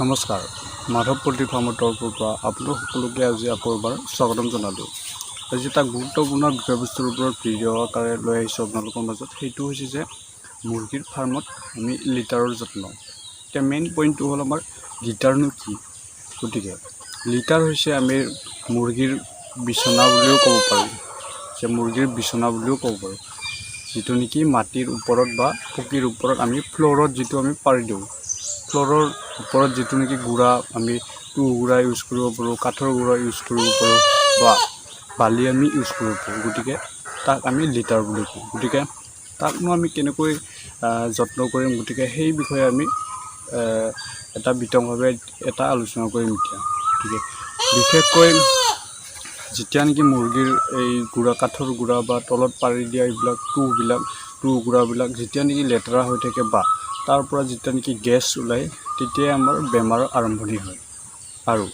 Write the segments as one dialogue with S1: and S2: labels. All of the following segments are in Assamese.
S1: নমস্কাৰ মাধৱ পোল্ট্ৰি ফাৰ্মৰ তৰফৰ পৰা আপোনালোক সকলোকে আজি আকৌ এবাৰ স্বাগতম জনালোঁ। আজি এটা গুৰুত্বপূৰ্ণ বিষয়বস্তুৰ ওপৰত ভিডিঅ' আকাৰে লৈ আহিছোঁ আপোনালোকৰ মাজত। সেইটো হৈছে যে মুৰ্গীৰ ফাৰ্মত আমি লিটাৰৰ যত্ন। এতিয়া মেইন পইণ্টটো হ'ল আমাৰ লিটাৰনো কি। গতিকে লিটাৰ হৈছে আমি মুৰ্গীৰ বিচনা বুলিও ক'ব পাৰোঁ, যে মুৰ্গীৰ বিচনা বুলিও ক'ব পাৰোঁ, যিটো নেকি মাটিৰ ওপৰত বা পকীৰ ওপৰত আমি ফ্ল'ৰত যিটো আমি পাৰি দিওঁ। ফ্ল'ৰৰ ওপৰত যিটো নেকি গুড়া আমি গুড়া ইউজ কৰিব পাৰোঁ, কাঠৰ গুড়া ইউজ কৰিব পাৰোঁ বা বালি আমি ইউজ কৰিব পাৰোঁ। গতিকে তাক আমি লিটাৰ বুলি কওঁ। গতিকে তাকনো আমি কেনেকৈ যত্ন কৰিম, গতিকে সেই বিষয়ে আমি এটা বিতংভাৱে এটা আলোচনা কৰিম এতিয়া। গতিকে বিশেষকৈ যেতিয়া নেকি মুৰ্গীৰ এই গুড়া কাঠৰ গুড়া বা তলত পাৰি দিয়া এইবিলাক গুড়াবিলাক যেতিয়া নেকি লেতেৰা হৈ থাকে বা তাৰ পৰা যেতিয়া নেকি গেছ ওলায়, তেতিয়াই আমাৰ বেমাৰৰ আৰম্ভণি হয়। আৰু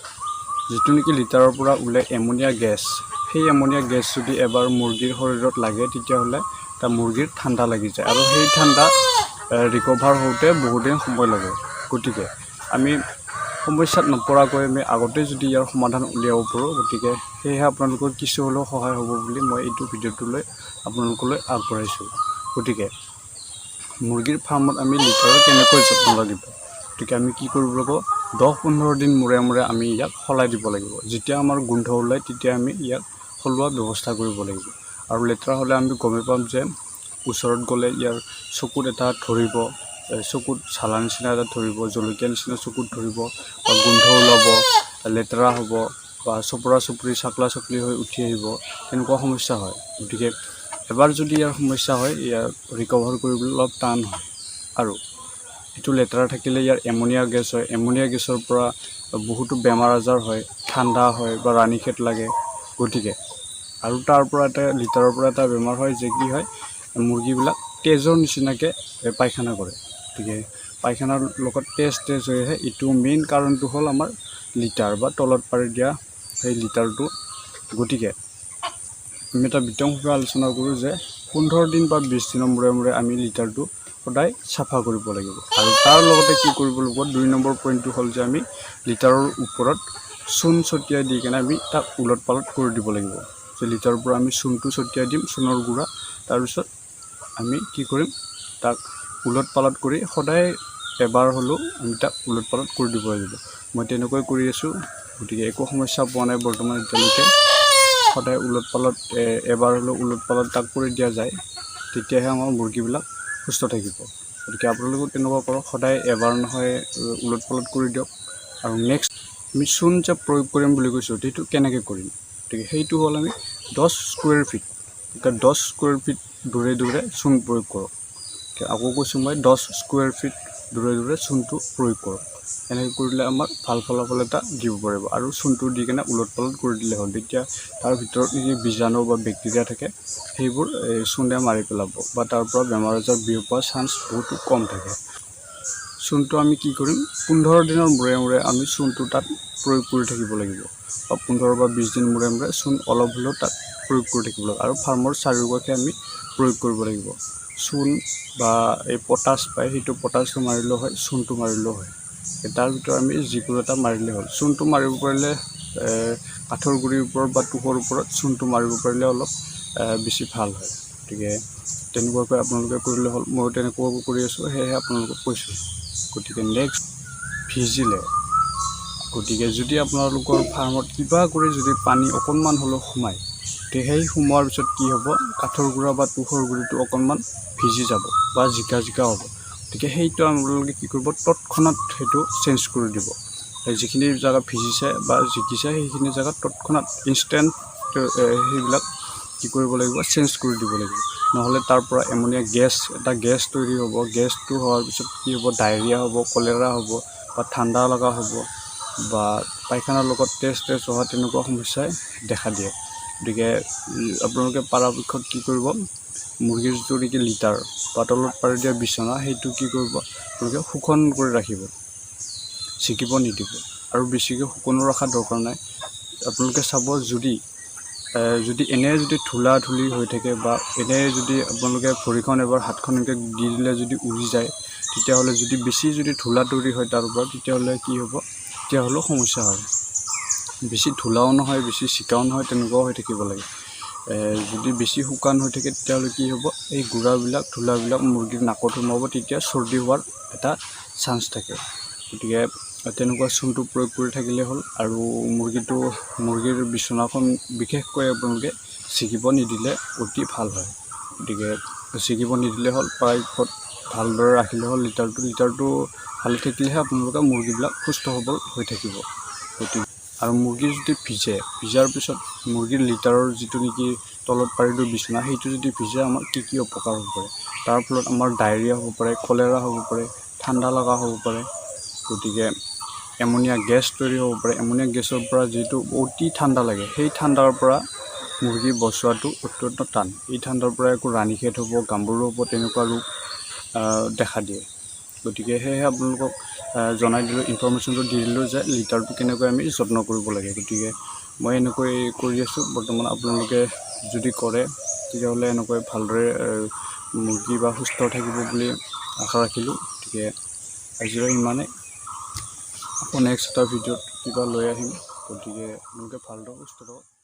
S1: যিটো নেকি লিটাৰৰ পৰা ওলাই এমনিয়া গেছ, সেই এমনিয়া গেছ যদি এবাৰ মুৰ্গীৰ শৰীৰত লাগে, তেতিয়াহ'লে তাৰ মুৰ্গীৰ ঠাণ্ডা লাগি যায় আৰু সেই ঠাণ্ডা ৰিকভাৰ হওঁতে বহুদিন সময় লাগে। গতিকে আমি সমস্যাত নপৰাকৈ আমি আগতে যদি ইয়াৰ সমাধান উলিয়াব পাৰোঁ, গতিকে সেয়েহে আপোনালোকৰ কিছু হ'লেও সহায় হ'ব বুলি মই এইটো ভিডিঅ'টোলৈ আপোনালোকলৈ আগবঢ়াইছোঁ। গতিকে মুৰ্গীৰ ফাৰ্মত আমি লিটাৰৰ কেনেকৈ যত্ন লাগিব, গতিকে আমি কি কৰিব লাগিব, 10-15 দিন মূৰে মূৰে আমি ইয়াক সলাই দিব লাগিব। যেতিয়া আমাৰ গোন্ধ ওলায়, তেতিয়া আমি ইয়াক সলোৱাৰ ব্যৱস্থা কৰিব লাগিব। আৰু লেতেৰা হ'লে আমি গমেই পাম যে ওচৰত গ'লে ইয়াৰ চকুত এটা ধৰিব, চকুত চালা নিচিনা এটা ধৰিব, জলকীয়া নিচিনা চকুত ধৰিব বা গোন্ধ ওলাব, লেতেৰা হ'ব বা চপৰা চপৰি চাকলা চকলি হৈ উঠি আহিব, তেনেকুৱা সমস্যা হয়। গতিকে এবাৰ যদি ইয়াৰ সমস্যা হয়, ইয়াৰ ৰিকভাৰ কৰিবলৈ অলপ টান হয়। আৰু এইটো লেতেৰা থাকিলে ইয়াৰ এমনিয়া গেছ হয়, এমনিয়া গেছৰ পৰা বহুতো বেমাৰ আজাৰ হয়, ঠাণ্ডা হয় বা ৰাণীখেত লাগে। গতিকে আৰু তাৰ পৰা লিটাৰৰ পৰা এটা বেমাৰ হয়, যে কি হয়, মুৰ্গীবিলাক তেজৰ নিচিনাকৈ পায়খানা কৰে। গতিকে পায়খানাৰ লগত তেজ হৈ আহে। এইটো মেইন কাৰণটো হ'ল আমাৰ লিটাৰ বা তলত পাৰি দিয়া সেই লিটাৰটো। গতিকে আমি এটা বিতংভাৱে আলোচনা কৰোঁ যে 15 দিন বা 20 দিনৰ মূৰে মূৰে আমি লিটাৰটো সদায় চাফা কৰিব লাগিব। আৰু তাৰ লগতে কি কৰিব লাগিব, 2 নম্বৰ পইণ্টটো হ'ল যে আমি লিটাৰৰ ওপৰত চূণ ছটিয়াই দি কিনে আমি তাক ওলট পালট কৰি দিব লাগিব। যে লিটাৰৰ পৰা আমি চূণটো ছটিয়াই দিম, চূণৰ গুড়া। তাৰপিছত আমি কি কৰিম, তাক ওলট পালট কৰি সদায় এবাৰ হ'লেও আমি তাক ওলট পালট কৰি দিব লাগিব। মই তেনেকৈ কৰি আছোঁ। গতিকে একো সমস্যা পোৱা নাই বৰ্তমান এতিয়ালৈকে। সদায় ওলট পালট এবাৰ হ'লেও ওলট পালট তাক কৰি দিয়া যায়, তেতিয়াহে আমাৰ মুৰ্গীবিলাক সুস্থ থাকিব। গতিকে আপোনালোকেও তেনেকুৱা কৰক, সদায় এবাৰ নহয় ওলট পালট কৰি দিয়ক। আৰু নেক্সট আমি চূণ যে প্ৰয়োগ কৰিম বুলি কৈছোঁ, সেইটো কেনেকৈ কৰিম, গতিকে সেইটো হ'ল আমি 10 স্কুৱেৰ ফিট, 10 স্কুৱেৰ ফিট দূৰে দূৰে চূণ প্ৰয়োগ কৰক। আকৌ কৈছোঁ মই, 10 স্কুৱেৰ ফিট দূৰে দূৰে চূণটো প্ৰয়োগ কৰক। এনেকৈ কৰিলে আমাৰ ভাল ফলাফল এটা দিব পাৰিব। আৰু চূণটো দি কিনে ওলট পালট কৰি দিলে হ'ল, তেতিয়া তাৰ ভিতৰত যি বীজাণু বা বেক্টেৰিয়া থাকে, সেইবোৰ চূণে মাৰি পেলাব বা তাৰ পৰা বেমাৰ আজাৰ বিয়পোৱাৰ চান্স বহুতো কম থাকে। চূণটো আমি কি কৰিম, 15 দিনৰ মূৰে মূৰে আমি চূণটো তাত প্ৰয়োগ কৰি থাকিব লাগিব, বা 15 বা 20 দিন মূৰে মূৰে চূণ অলপ হ'লেও তাত প্ৰয়োগ কৰি থাকিব লাগিব। আৰু ফাৰ্মৰ চাৰিওকাষে আমি প্ৰয়োগ কৰিব লাগিব। চূণ বা এই পটাছ পায়, সেইটো পটাছটো মাৰিলেও হয়, চূণটো মাৰিলেও হয়। তাৰ ভিতৰত আমি যিকোনো এটা মাৰিলে হ'ল। চূণটো মাৰিব পাৰিলে কাঠৰ গুড়িৰ ওপৰত বা টুকুৰ ওপৰত চূণটো মাৰিব পাৰিলে অলপ বেছি ভাল হয়। গতিকে তেনেকুৱাকৈ আপোনালোকে কৰিলে হ'ল। ময়ো তেনেকুৱাকৈ কৰি আছোঁ, সেয়েহে আপোনালোকক কৈছোঁ। গতিকে নেক্সট ভিজিলে, গতিকে যদি আপোনালোকৰ ফাৰ্মত কিবা কৰি যদি পানী অকণমান হ'লেও সোমায়, তে সেই সোমোৱাৰ পিছত কি হ'ব, কাঠৰ গুড়া বা তুষৰ গুড়িটো অকণমান ভিজি যাব বা জিকা হ'ব। গতিকে সেইটো আপোনালোকে কি কৰিব, তৎক্ষণাত সেইটো চেঞ্জ কৰি দিব। যিখিনি জেগা ভিজিছে বা জিকিছে, সেইখিনি জেগাত তৎক্ষণাত ইনষ্টেণ্ট সেইবিলাক কি কৰিব লাগিব, চেঞ্জ কৰি দিব লাগিব। নহ'লে তাৰ পৰা এমনিয়া গেছ তৈৰি হ'ব। গেছটো হোৱাৰ পিছত কি হ'ব, ডায়েৰিয়া হ'ব, কলেৰা হ'ব বা ঠাণ্ডা লগা হ'ব বা পায়খানাৰ লগত তেজ হোৱা, তেনেকুৱা সমস্যাই দেখা দিয়ে। গতিকে আপোনালোকে পৰাপক্ষত কি কৰিব, মুৰ্গীৰ যিটো নেকি লিটাৰ বা তলত পাৰি দিয়া বিচনা, সেইটো কি কৰিব, আপোনালোকে শুকান কৰি ৰাখিব, ছিকিব নিদিব। আৰু বেছিকৈ শুকনো ৰখা দৰকাৰ নাই। আপোনালোকে চাব, যদি এনে যদি ধূলা ধূলি হৈ থাকে বা এনে যদি আপোনালোকে ভৰিখন এবাৰ হাতখন এনেকৈ দি দিলে যদি উৰি যায়, তেতিয়াহ'লে যদি বেছি যদি ধূলা তৰি হয় তাৰ ওপৰত তেতিয়াহ'লে কি হ'ব, তেতিয়াহ'লেও সমস্যা হয়। বেছি ধূলাও নহয়, বেছি চিকাও নহয়, তেনেকুৱাও হৈ থাকিব লাগে। যদি বেছি শুকান হৈ থাকে তেতিয়াহ'লে কি হ'ব, এই গুড়াবিলাক ধূলাবিলাক মুৰ্গীৰ নাকত সোমাব, তেতিয়া চৰ্দি হোৱাৰ এটা চান্স থাকে। গতিকে তেনেকুৱা চূণটো প্ৰয়োগ কৰি থাকিলে হ'ল। আৰু মুৰ্গীৰ বিচনাখন বিশেষকৈ আপোনালোকে ছিগিব নিদিলে অতি ভাল হয়। গতিকে ছিগিব নিদিলে হ'ল, পৰাপক্ষত ভালদৰে ৰাখিলে হ'ল। লিটাৰটো ভালে থাকিলেহে আপোনালোকে মুৰ্গীবিলাক সুস্থ সবল হৈ থাকিব। গতিকে আৰু মুৰ্গী যদি ভিজাৰ পিছত মুৰ্গীৰ লিটাৰৰ যিটো নেকি তলত পাৰিটো বিচনা, সেইটো যদি ভিজে আমাৰ কি অপকাৰ হ'ব পাৰে। তাৰ ফলত আমাৰ ডায়েৰিয়া হ'ব পাৰে, কলেৰা হ'ব পাৰে, ঠাণ্ডা লগা হ'ব পাৰে। গতিকে এমনিয়া গেছ তৈৰি হ'ব পাৰে। এমনিয়া গেছৰ পৰা যিটো অতি ঠাণ্ডা লাগে, সেই ঠাণ্ডাৰ পৰা মুৰ্গী বচোৱাটো অত্যন্ত টান। এই ঠাণ্ডাৰ পৰা একো ৰাণীখেত হ'ব, গাম্বৰু হ'ব, তেনেকুৱা ৰোগ দেখা দিয়ে। গতিকে সেয়েহে আপোনালোকক জনাই দিলোঁ, ইনফৰমেশ্যনটো দি দিলোঁ যে লিটাৰটো কেনেকৈ আমি যত্ন কৰিব লাগে। গতিকে মই এনেকৈ কৰি আছোঁ বৰ্তমান। আপোনালোকে যদি কৰে তেতিয়াহ'লে এনেকৈ ভালদৰে মুৰ্গী বা সুস্থ থাকিব বুলি আশা ৰাখিলোঁ। গতিকে আজিলৈ ইমানেই। আকৌ নেক্সট এটা ভিডিঅ'ত কিবা লৈ আহিম। গতিকে আপোনালোকে ভালদৰে সুস্থ থাকক।